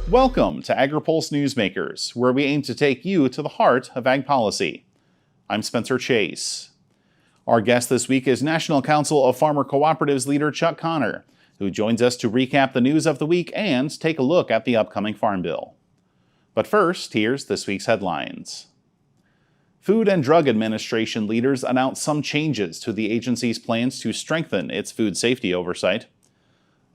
Welcome to Agri-Pulse Newsmakers, where we aim to take you to the heart of ag policy. I'm Spencer Chase. Our guest this week is National Council of Farmer Cooperatives leader Chuck Connor, who joins us to recap the news of the week and take a look at the upcoming Farm Bill. But first, here's this week's headlines. Food and Drug Administration leaders announced some changes to the agency's plans to strengthen its food safety oversight.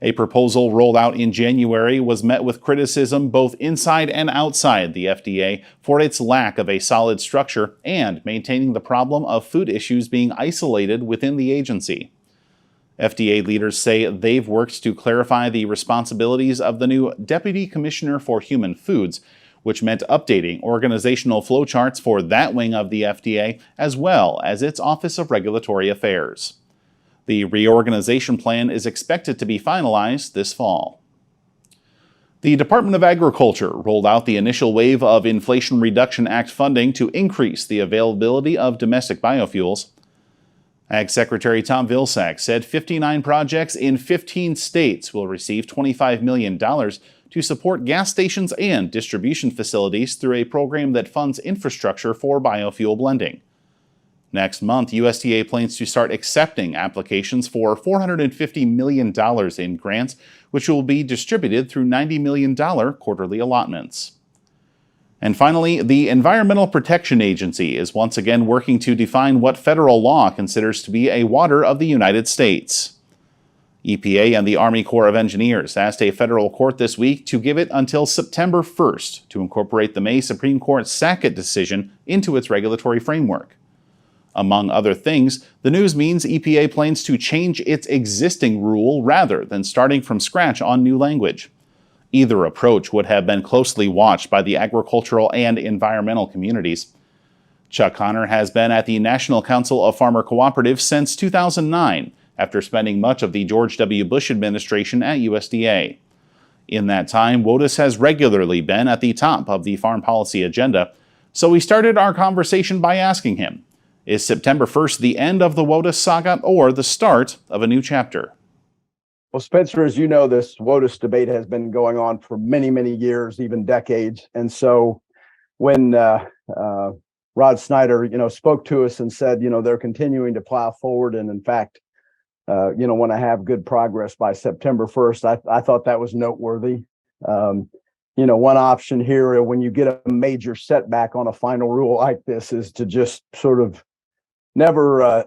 A proposal rolled out in January was met with criticism both inside and outside the FDA for its lack of a solid structure and maintaining the problem of food issues being isolated within the agency. FDA leaders say they've worked to clarify the responsibilities of the new Deputy Commissioner for Human Foods, which meant updating organizational flowcharts for that wing of the FDA as well as its Office of Regulatory Affairs. The reorganization plan is expected to be finalized this fall. The Department of Agriculture rolled out the initial wave of Inflation Reduction Act funding to increase the availability of domestic biofuels. Ag Secretary Tom Vilsack said 59 projects in 15 states will receive $25 million to support gas stations and distribution facilities through a program that funds infrastructure for biofuel blending. Next month, USDA plans to start accepting applications for $450 million in grants, which will be distributed through $90 million quarterly allotments. And finally, the Environmental Protection Agency is once again working to define what federal law considers to be a water of the United States. EPA and the Army Corps of Engineers asked a federal court this week to give it until September 1st to incorporate the May Supreme Court Sackett decision into its regulatory framework. Among other things, the news means EPA plans to change its existing rule rather than starting from scratch on new language. Either approach would have been closely watched by the agricultural and environmental communities. Chuck Connor has been at the National Council of Farmer Cooperatives since 2009, after spending much of the George W. Bush administration at USDA. In that time, WOTUS has regularly been at the top of the farm policy agenda, so we started our conversation by asking him, is September 1st the end of the WOTUS saga or the start of a new chapter? Well, Spencer, as you know, this WOTUS debate has been going on for many, many years, even decades. And so when Rod Snyder, spoke to us and said, they're continuing to plow forward and in fact, want to have good progress by September 1st, I thought that was noteworthy. One option here when you get a major setback on a final rule like this is to just sort of never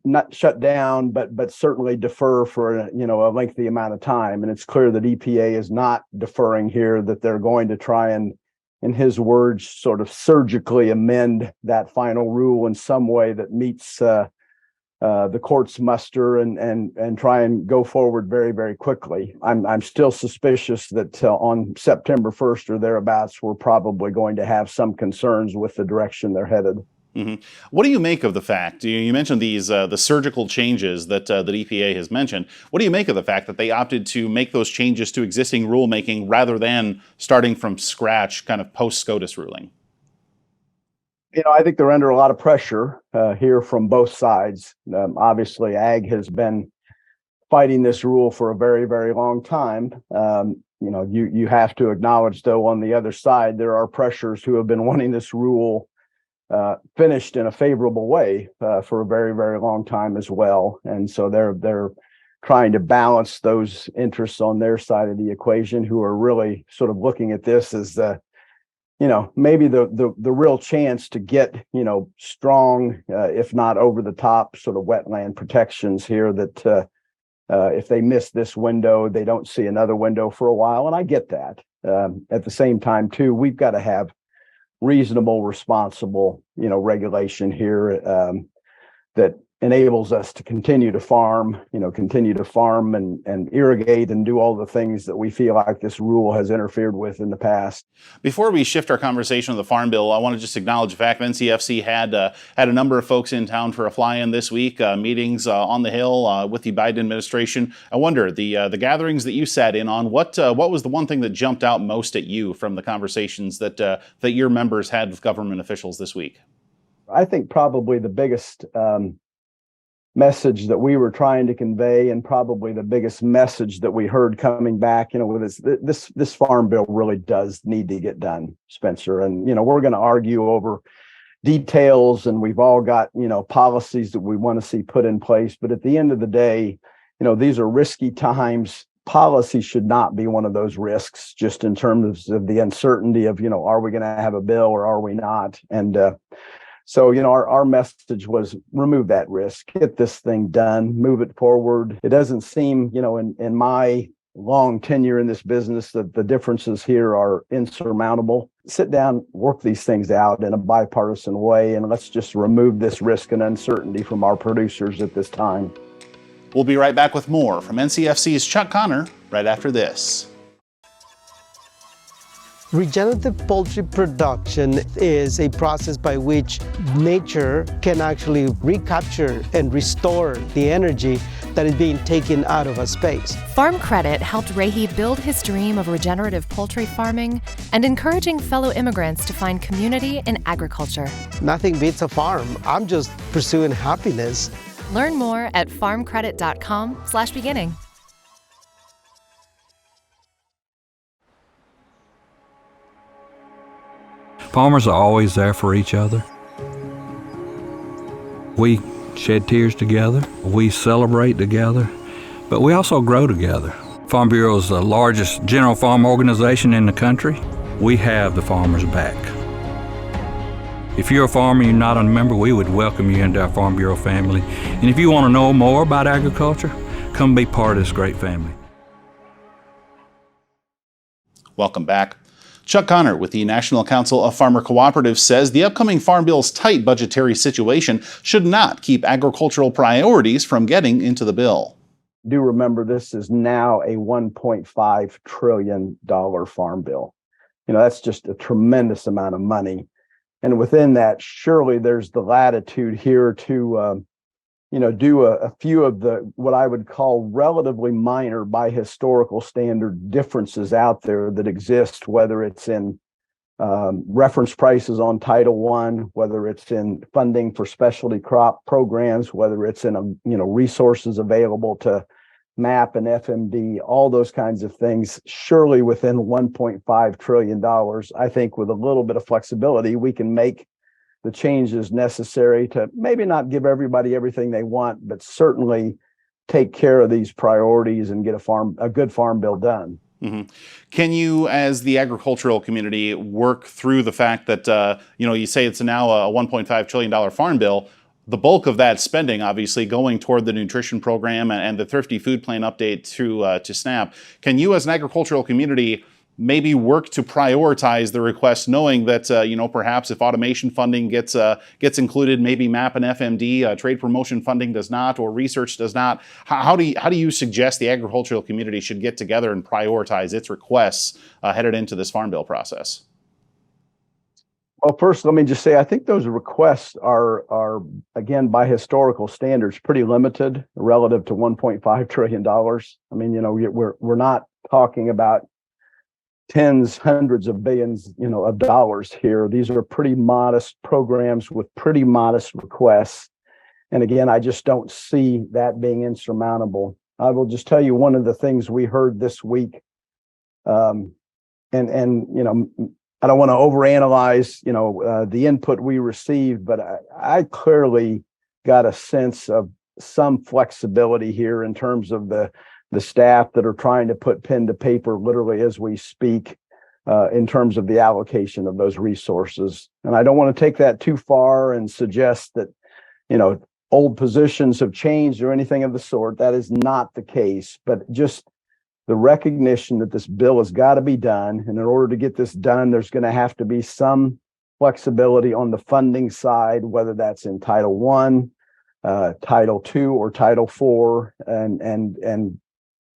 not shut down, but certainly defer for a lengthy amount of time. And it's clear that EPA is not deferring here, that they're going to try and, in his words, sort of surgically amend that final rule in some way that meets the court's muster and try and go forward very, very quickly. I'm still suspicious that on September 1st or thereabouts, we're probably going to have some concerns with the direction they're headed. Mm-hmm. What do you make of the fact, you mentioned these the surgical changes that EPA has mentioned. What do you make of the fact that they opted to make those changes to existing rulemaking rather than starting from scratch, kind of post-SCOTUS ruling? I think they're under a lot of pressure here from both sides. Obviously, ag has been fighting this rule for a very, very long time. You have to acknowledge, though, on the other side, there are pressures who have been wanting this rule finished in a favorable way for a very, very long time as well. And so they're trying to balance those interests on their side of the equation, who are really sort of looking at this as maybe the real chance to get, strong, if not over the top sort of wetland protections here that if they miss this window, they don't see another window for a while. And I get that. At the same time, too, we've got to have reasonable, responsible, regulation here that enables us to continue to farm, and irrigate and do all the things that we feel like this rule has interfered with in the past. Before we shift our conversation to the Farm Bill, I want to just acknowledge the fact that NCFC had a number of folks in town for a fly-in this week, meetings on the Hill with the Biden administration. I wonder, the gatherings that you sat in on, what was the one thing that jumped out most at you from the conversations that your members had with government officials this week? I think probably the biggest message that we were trying to convey, and probably the biggest message that we heard coming back, with this farm bill really does need to get done, Spencer. And, we're going to argue over details, and we've all got, policies that we want to see put in place. But at the end of the day, these are risky times. Policy should not be one of those risks, just in terms of the uncertainty of, are we going to have a bill or are we not? And so, our message was remove that risk, get this thing done, move it forward. It doesn't seem, in my long tenure in this business, that the differences here are insurmountable. Sit down, work these things out in a bipartisan way, and let's just remove this risk and uncertainty from our producers at this time. We'll be right back with more from NCFC's Chuck Connor right after this. Regenerative poultry production is a process by which nature can actually recapture and restore the energy that is being taken out of a space. Farm Credit helped Rahi build his dream of regenerative poultry farming and encouraging fellow immigrants to find community in agriculture. Nothing beats a farm. I'm just pursuing happiness. Learn more at farmcredit.com/beginning. Farmers are always there for each other. We shed tears together, we celebrate together, but we also grow together. Farm Bureau is the largest general farm organization in the country. We have the farmers' back. If you're a farmer and you're not a member, we would welcome you into our Farm Bureau family. And if you want to know more about agriculture, come be part of this great family. Welcome back. Chuck Connor with the National Council of Farmer Cooperatives says the upcoming Farm Bill's tight budgetary situation should not keep agricultural priorities from getting into the bill. Do remember, this is now a $1.5 trillion farm bill. That's just a tremendous amount of money. And within that, surely there's the latitude here to do a few of the what I would call relatively minor by historical standard differences out there that exist, whether it's in reference prices on Title I, whether it's in funding for specialty crop programs, whether it's in resources available to MAP and FMD, all those kinds of things. Surely within $1.5 trillion, I think with a little bit of flexibility, we can make the changes necessary to maybe not give everybody everything they want, but certainly take care of these priorities and get a good farm bill done. Mm-hmm. Can you, as the agricultural community, work through the fact that, you say it's now a $1.5 trillion farm bill, the bulk of that spending obviously going toward the nutrition program and the Thrifty Food Plan update to SNAP. Can you, as an agricultural community, maybe work to prioritize the request, knowing that perhaps if automation funding gets included, maybe MAP and FMD, trade promotion funding does not, or research does not? How do you suggest the agricultural community should get together and prioritize its requests headed into this farm bill process? Well, first, let me just say, I think those requests are again, by historical standards, pretty limited relative to $1.5 trillion. I mean, we're not talking about tens, hundreds of billions, of dollars here. These are pretty modest programs with pretty modest requests. And again, I just don't see that being insurmountable. I will just tell you one of the things we heard this week, and I don't want to overanalyze, the input we received, but I clearly got a sense of some flexibility here in terms of the staff that are trying to put pen to paper literally as we speak in terms of the allocation of those resources. And I don't want to take that too far and suggest that, old positions have changed or anything of the sort. That is not the case, but just the recognition that this bill has got to be done. And in order to get this done, there's going to have to be some flexibility on the funding side, whether that's in Title I, Title II, or Title IV, and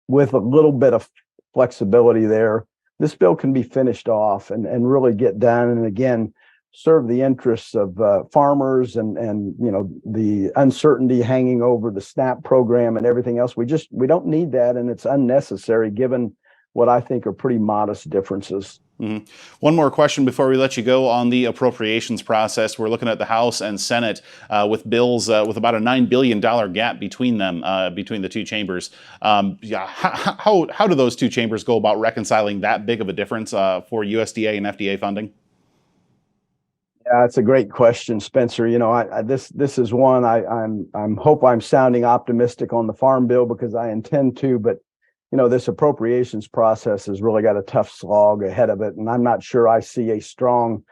with a little bit of flexibility there, this bill can be finished off and really get done. And again, serve the interests of farmers and the uncertainty hanging over the SNAP program and everything else. We don't need that, and it's unnecessary given what I think are pretty modest differences. Mhm. One more question before we let you go on the appropriations process. We're looking at the House and Senate with bills with about a $9 billion gap between them, between the two chambers. How do those two chambers go about reconciling that big of a difference for USDA and FDA funding? Yeah, it's a great question, Spencer. This is one I'm hope I'm sounding optimistic on the farm bill because I intend to, but this appropriations process has really got a tough slog ahead of it, and I'm not sure I see a strong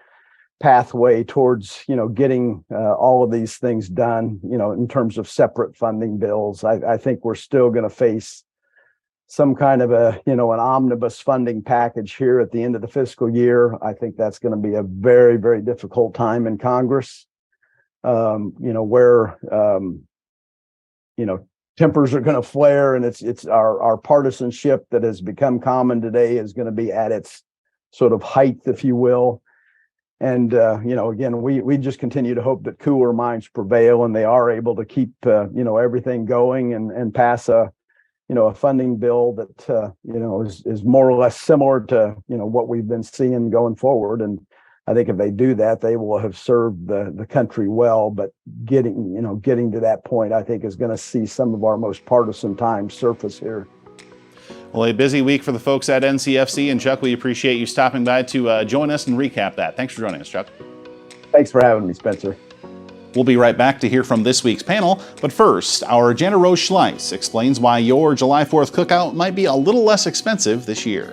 pathway towards getting all of these things done. In terms of separate funding bills, I think we're still going to face some kind of an omnibus funding package here at the end of the fiscal year. I think that's going to be a very, very difficult time in Congress, where tempers are going to flare, and it's our partisanship that has become common today is going to be at its sort of height, if you will. And again, we just continue to hope that cooler minds prevail and they are able to keep everything going and pass a funding bill that is more or less similar to what we've been seeing going forward. And I think if they do that, they will have served the country well. But getting to that point, I think is going to see some of our most partisan times surface here. Well, a busy week for the folks at NCFC, and Chuck, we appreciate you stopping by to join us and recap that. Thanks for joining us, Chuck. Thanks for having me, Spencer. We'll be right back to hear from this week's panel, but first, our Jana Rose Schleiss explains why your July 4th cookout might be a little less expensive this year.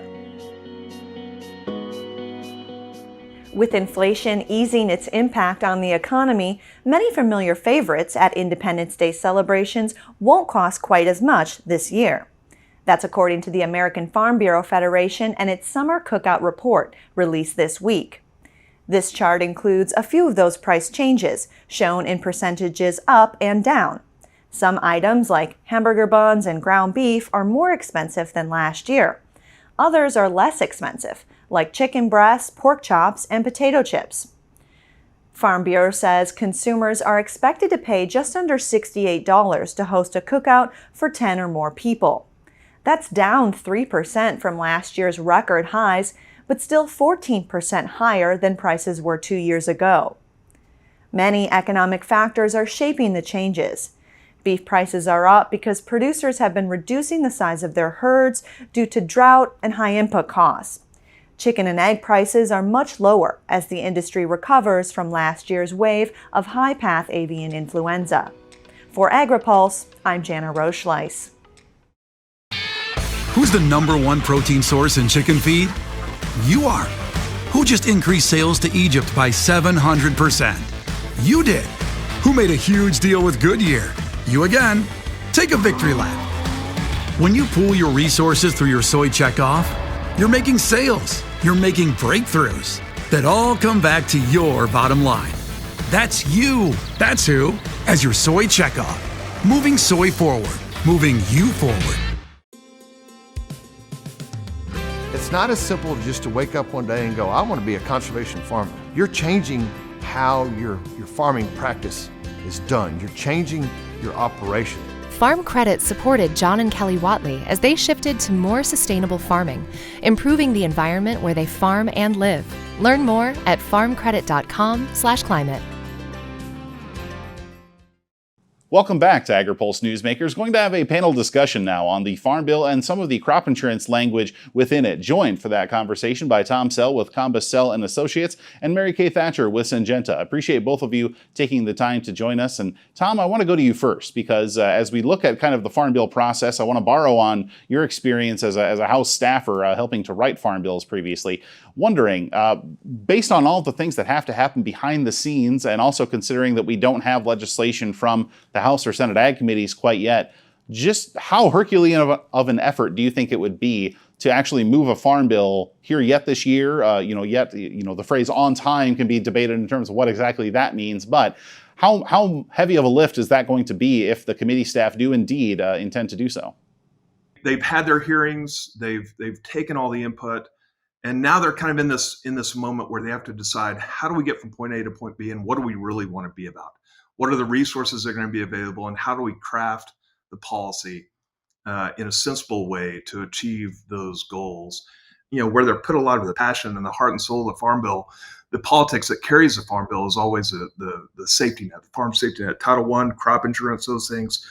With inflation easing its impact on the economy, many familiar favorites at Independence Day celebrations won't cost quite as much this year. That's according to the American Farm Bureau Federation and its Summer Cookout Report released this week. This chart includes a few of those price changes, shown in percentages up and down. Some items, like hamburger buns and ground beef, are more expensive than last year. Others are less expensive, like chicken breasts, pork chops, and potato chips. Farm Bureau says consumers are expected to pay just under $68 to host a cookout for 10 or more people. That's down 3% from last year's record highs, but still 14% higher than prices were 2 years ago. Many economic factors are shaping the changes. Beef prices are up because producers have been reducing the size of their herds due to drought and high input costs. Chicken and egg prices are much lower as the industry recovers from last year's wave of high-path avian influenza. For Agri-Pulse, I'm Jana Rose Schleiss. Who's the #1 protein source in chicken feed? You are. Who just increased sales to Egypt by 700%? You did. Who made a huge deal with Goodyear? You again. Take a victory lap. When you pool your resources through your soy checkoff, you're making sales, you're making breakthroughs that all come back to your bottom line. That's you. That's who. As your soy checkoff. Moving soy forward. Moving you forward. It's not as simple just to wake up one day and go, I want to be a conservation farmer. You're changing how your farming practice is done. You're changing your operation. Farm Credit supported John and Kelly Watley as they shifted to more sustainable farming, improving the environment where they farm and live. Learn more at farmcredit.com/climate. Welcome back to Agri-Pulse Newsmakers. Going to have a panel discussion now on the Farm Bill and some of the crop insurance language within it. Joined for that conversation by Tom Sell with Combest Sell and Associates and Mary Kay Thatcher with Syngenta. I appreciate both of you taking the time to join us. And Tom, I want to go to you first because as we look at kind of the Farm Bill process, I want to borrow on your experience as a House staffer helping to write farm bills previously. Wondering, based on all the things that have to happen behind the scenes and also considering that we don't have legislation from the House or Senate Ag committees quite yet, just how Herculean of an effort do you think it would be to actually move a farm bill here yet this year? The phrase on time can be debated in terms of what exactly that means, but how heavy of a lift is that going to be if the committee staff do indeed intend to do so? They've had their hearings, they've taken all the input, and now they're kind of in this moment where they have to decide, how do we get from point A to point B, and what do we really want to be about? What are the resources that are going to be available, and how do we craft the policy in a sensible way to achieve those goals? where they're put a lot of the passion and the heart and soul of the Farm Bill, the politics that carries the Farm Bill is always the safety net, the farm safety net, Title I, crop insurance, those things.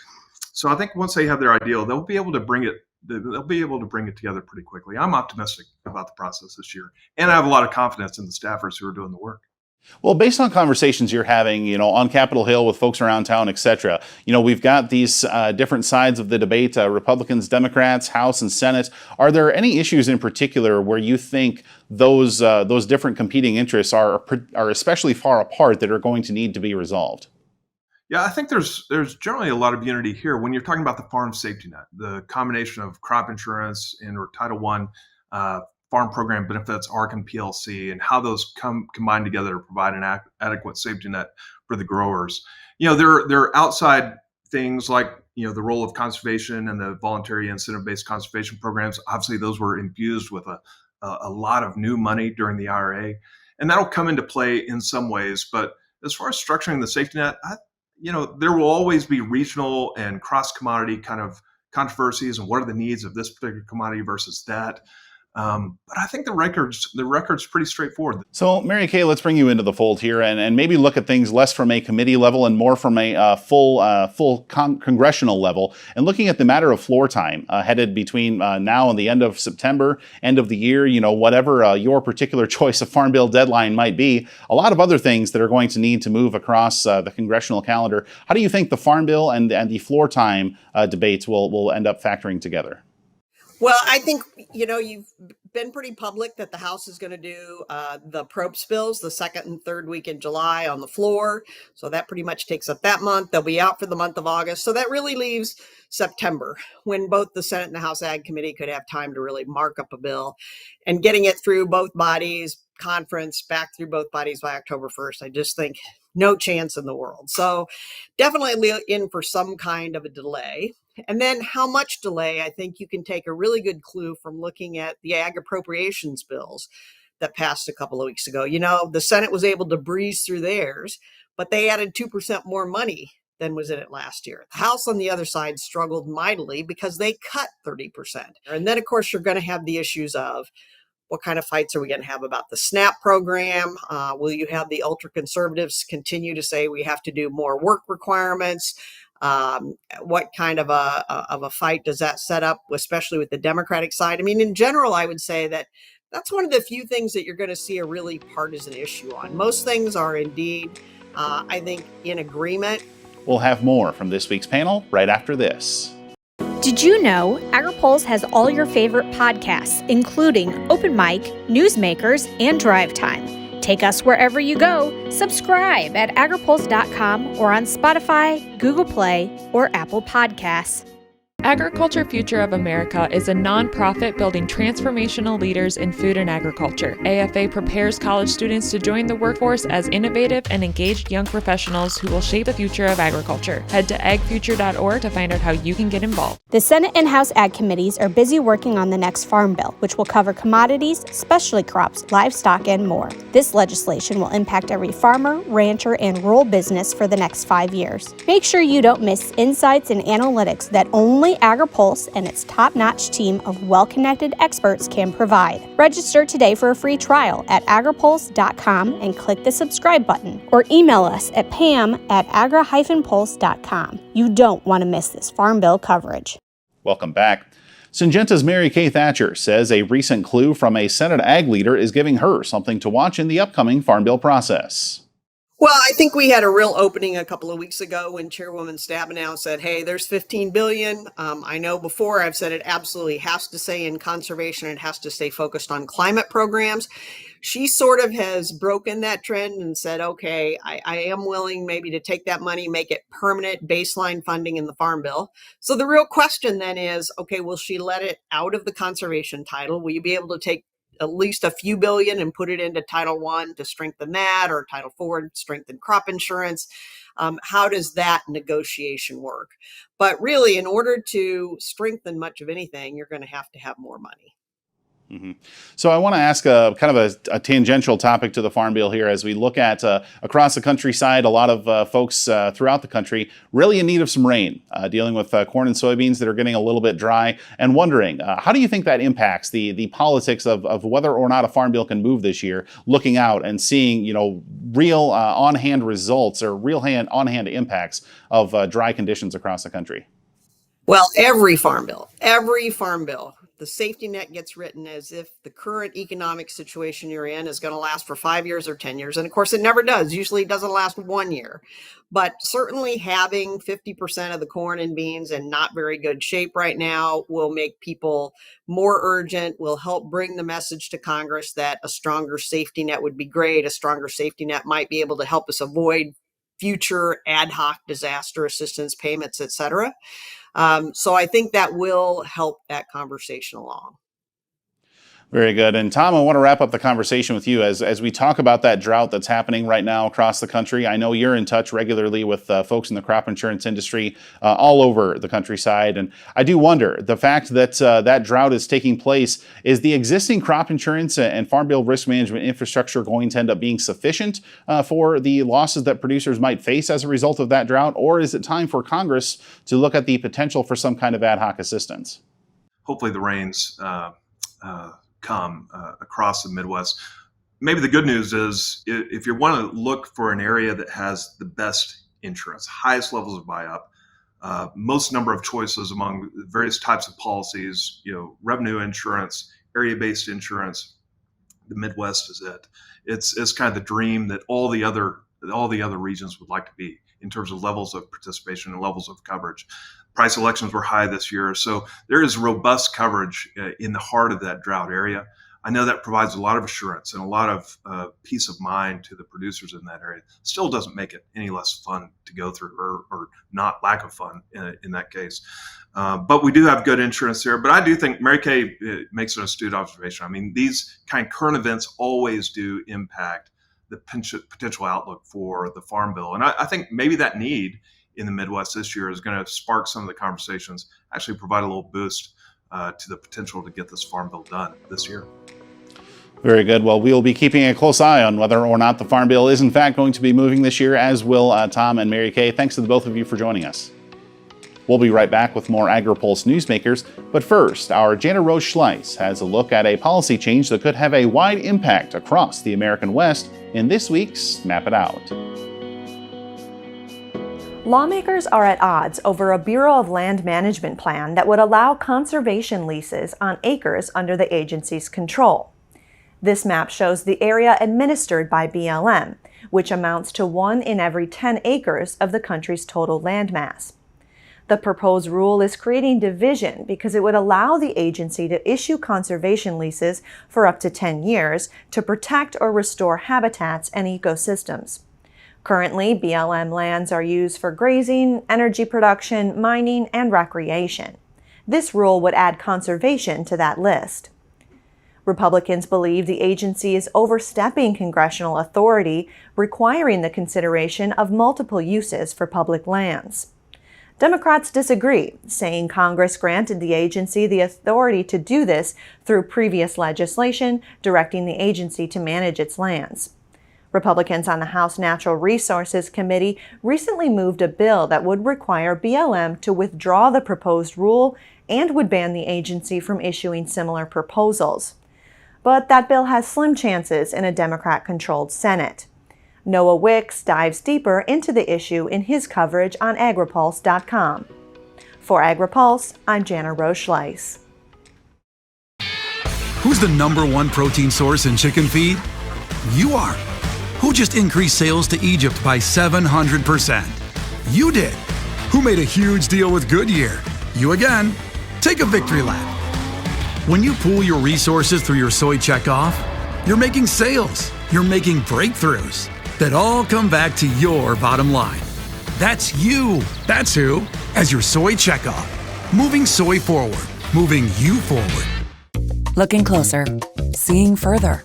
So I think once they have their ideal, they'll be able to bring it together pretty quickly. I'm optimistic about the process this year, and I have a lot of confidence in the staffers who are doing the work. Well, based on conversations you're having, on Capitol Hill with folks around town, et cetera, we've got these different sides of the debate, Republicans, Democrats, House and Senate. Are there any issues in particular where you think those different competing interests are especially far apart that are going to need to be resolved? Yeah, I think there's generally a lot of unity here when you're talking about the farm safety net, the combination of crop insurance or Title I, farm program benefits, ARC and PLC, and how those combine together to provide an adequate safety net for the growers. There are outside things like the role of conservation and the voluntary incentive-based conservation programs. Obviously, those were infused with a lot of new money during the IRA, and that'll come into play in some ways. But as far as structuring the safety net, there will always be regional and cross-commodity kind of controversies and what are the needs of this particular commodity versus that. But I think the record's pretty straightforward. So, Mary Kay, let's bring you into the fold here and maybe look at things less from a committee level and more from a full congressional level, and looking at the matter of floor time headed between now and the end of September, end of the year, whatever your particular choice of Farm Bill deadline might be, a lot of other things that are going to need to move across the congressional calendar. How do you think the Farm Bill and the floor time debates will end up factoring together? Well, I think, you've been pretty public that the House is going to do the appropriations bills the second and third week in July on the floor. So that pretty much takes up that month. They'll be out for the month of August. So that really leaves September, when both the Senate and the House Ag Committee could have time to really mark up a bill, and getting it through both bodies, conference, back through both bodies by October 1st. I just think no chance in the world. So definitely in for some kind of a delay. And then how much delay, I think you can take a really good clue from looking at the ag appropriations bills that passed a couple of weeks ago. The Senate was able to breeze through theirs, but they added 2% more money than was in it last year. The House on the other side struggled mightily because they cut 30%. And then, of course, you're going to have the issues of what kind of fights are we going to have about the SNAP program? Will you have the ultra conservatives continue to say we have to do more work requirements? What kind of a fight does that set up, especially with the Democratic side? I mean, in general, I would say that that's one of the few things that you're going to see a really partisan issue on. Most things are indeed, I think, in agreement. We'll have more from this week's panel right after this. Did you know Agri-Pulse has all your favorite podcasts, including Open Mic, Newsmakers, and Drive Time? Take us wherever you go. Subscribe at agripulse.com or on Spotify, Google Play, or Apple Podcasts. Agriculture Future of America is a nonprofit building transformational leaders in food and agriculture. AFA prepares college students to join the workforce as innovative and engaged young professionals who will shape the future of agriculture. Head to agfuture.org to find out how you can get involved. The Senate and House Ag Committees are busy working on the next Farm Bill, which will cover commodities, specialty crops, livestock, and more. This legislation will impact every farmer, rancher, and rural business for the next 5 years. Make sure you don't miss insights and analytics that only Agri-Pulse and its top-notch team of well-connected experts can provide. Register today for a free trial at agripulse.com and click the subscribe button, or email us at pam@agri-pulse.com. You don't want to miss this Farm Bill coverage. Welcome back. Syngenta's Mary Kay Thatcher says a recent clue from a Senate ag leader is giving her something to watch in the upcoming Farm Bill process. Well, I think we had a real opening a couple of weeks ago when Chairwoman Stabenow said, hey, there's $15 billion. I know before I've said it absolutely has to stay in conservation. It has to stay focused on climate programs. She sort of has broken that trend and said, okay, I am willing maybe to take that money, make it permanent baseline funding in the Farm Bill. So the real question then is, okay, will she let it out of the conservation title? Will you be able to take at least a few billion and put it into Title I to strengthen that, or Title IV to strengthen crop insurance? How does that negotiation work? But really, in order to strengthen much of anything, you're going to have more money. So I want to ask a kind of a tangential topic to the Farm Bill here as we look at across the countryside, a lot of folks throughout the country really in need of some rain, dealing with corn and soybeans that are getting a little bit dry, and wondering, how do you think that impacts the politics of whether or not a Farm Bill can move this year, looking out and seeing, real on-hand results or real on-hand impacts of dry conditions across the country? Well, every farm bill, the safety net gets written as if the current economic situation you're in is going to last for 5 years or 10 years. And of course, it never does. Usually it doesn't last 1 year. But certainly having 50% of the corn and beans in not very good shape right now will make people more urgent, will help bring the message to Congress that a stronger safety net would be great. A stronger safety net might be able to help us avoid future ad hoc disaster assistance payments, et cetera. So I think that will help that conversation along. Very good. And Tom, I want to wrap up the conversation with you as we talk about that drought that's happening right now across the country. I know you're in touch regularly with folks in the crop insurance industry all over the countryside. And I do wonder, the fact that that drought is taking place, is the existing crop insurance and Farm Bill risk management infrastructure going to end up being sufficient for the losses that producers might face as a result of that drought? Or is it time for Congress to look at the potential for some kind of ad hoc assistance? Hopefully the rains come across the Midwest. Maybe the good news is if you want to look for an area that has the best insurance, highest levels of buy-up, most number of choices among various types of policies, revenue insurance, area-based insurance, the Midwest is it. It's kind of the dream that all the other regions would like to be in terms of levels of participation and levels of coverage. Price elections were high this year, so there is robust coverage in the heart of that drought area. I know that provides a lot of assurance and a lot of peace of mind to the producers in that area. Still doesn't make it any less fun to go through, or not lack of fun in that case. But we do have good insurance there. But I do think Mary Kay makes an astute observation. I mean, these kind of current events always do impact the potential outlook for the Farm Bill. And I think maybe that need in the Midwest this year is going to spark some of the conversations, actually provide a little boost to the potential to get this Farm Bill done this year. Very good. Well, we will be keeping a close eye on whether or not the Farm Bill is in fact going to be moving this year, as will Tom and Mary Kay. Thanks to the both of you for joining us. We'll be right back with more Agri-Pulse Newsmakers, but first, our Jana Rose Schleiss has a look at a policy change that could have a wide impact across the American West in this week's Snap It Out. Lawmakers are at odds over a Bureau of Land Management plan that would allow conservation leases on acres under the agency's control. This map shows the area administered by BLM, which amounts to 1 in every 10 acres of the country's total landmass. The proposed rule is creating division because it would allow the agency to issue conservation leases for up to 10 years to protect or restore habitats and ecosystems. Currently, BLM lands are used for grazing, energy production, mining, and recreation. This rule would add conservation to that list. Republicans believe the agency is overstepping congressional authority, requiring the consideration of multiple uses for public lands. Democrats disagree, saying Congress granted the agency the authority to do this through previous legislation directing the agency to manage its lands. Republicans on the House Natural Resources Committee recently moved a bill that would require BLM to withdraw the proposed rule and would ban the agency from issuing similar proposals. But that bill has slim chances in a Democrat-controlled Senate. Noah Wicks dives deeper into the issue in his coverage on agripulse.com. For Agri-Pulse, I'm Jana Rose Schleiss. Who's the #1 protein source in chicken feed? You are. Who just increased sales to Egypt by 700%? You did. Who made a huge deal with Goodyear? You again. Take a victory lap. When you pool your resources through your soy checkoff, you're making sales, you're making breakthroughs that all come back to your bottom line. That's you. That's who. As your soy checkoff. Moving soy forward. Moving you forward. Looking closer. Seeing further.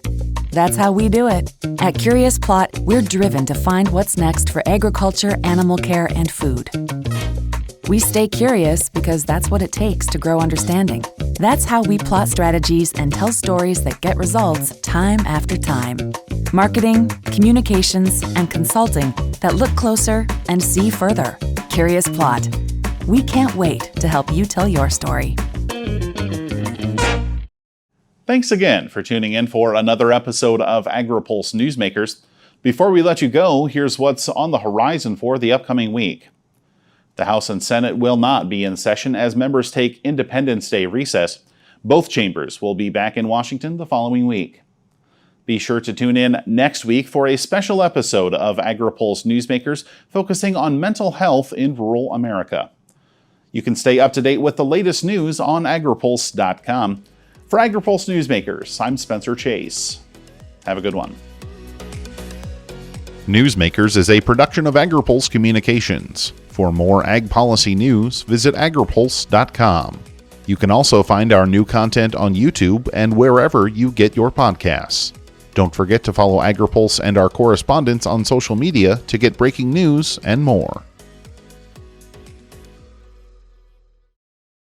That's how we do it. At Curious Plot, we're driven to find what's next for agriculture, animal care, and food. We stay curious because that's what it takes to grow understanding. That's how we plot strategies and tell stories that get results time after time. Marketing, communications, and consulting that look closer and see further. Curious Plot. We can't wait to help you tell your story. Thanks again for tuning in for another episode of Agri-Pulse Newsmakers. Before we let you go, here's what's on the horizon for the upcoming week. The House and Senate will not be in session as members take Independence Day recess. Both chambers will be back in Washington the following week. Be sure to tune in next week for a special episode of Agri-Pulse Newsmakers focusing on mental health in rural America. You can stay up to date with the latest news on agripulse.com. For Agri-Pulse Newsmakers, I'm Spencer Chase. Have a good one. Newsmakers is a production of Agri-Pulse Communications. For more ag policy news, visit agripulse.com. You can also find our new content on YouTube and wherever you get your podcasts. Don't forget to follow Agri-Pulse and our correspondents on social media to get breaking news and more.